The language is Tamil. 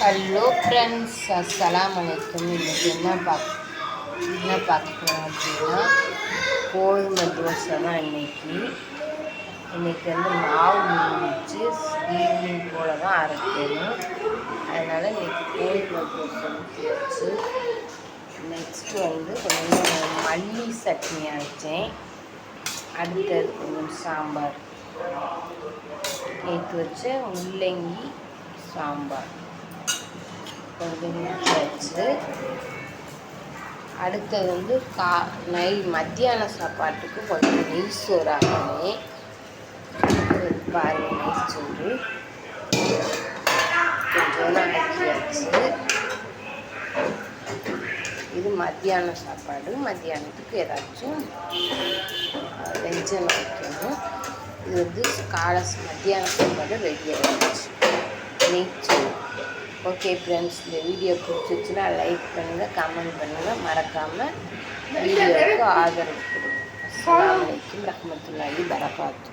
ஹலோ ஃப்ரெண்ட்ஸ், அஸ்ஸலாமு அலைக்கும். இன்றைக்கி என்ன பார்க்க போகிறோம் அப்படின்னா கோதுமை தோசை தான். இன்றைக்கி மாவு முடிஞ்சிச்சு, ஈவினிங் போல் தான் அரைக்கணும். அதனால் இன்றைக்கி கோதுமை தோசை ஊற்றியாச்சு. நெக்ஸ்ட்டு கொஞ்சம் மல்லி சட்னி அரைச்சேன். அடுத்தது கொஞ்சம் சாம்பார், நேற்று வச்ச முள்ளங்கி சாம்பார் கொஞ்சம் ஊற்றியாச்சு. அடுத்தது மத்தியான சாப்பாட்டுக்கு கொஞ்சம் நெய் சோறு ஆகினேன். பாருங்கள், நெய் சோறு கொஞ்சம் ஆக்கியாச்சு. இது மத்தியான சாப்பாடு. மத்தியானத்துக்கு ஏதாச்சும் வெஞ்சனம் வைக்கணும். இது மத்தியான சாப்பாடு ரெடி ஆகிடுச்சு, நெய்ச்சோறு. ஓகே ஃப்ரெண்ட்ஸ், இந்த வீடியோ பிடிச்சிச்சுன்னா லைக் பண்ணுங்கள், கமெண்ட் பண்ணுங்கள், மறக்காமல் வீடியோவுக்கு ஆதரவு கொடுங்க. அஸ்ஸலாமு அலைக்கும் ரஹ்மத்துல்லாஹி பரகாத்துஹு.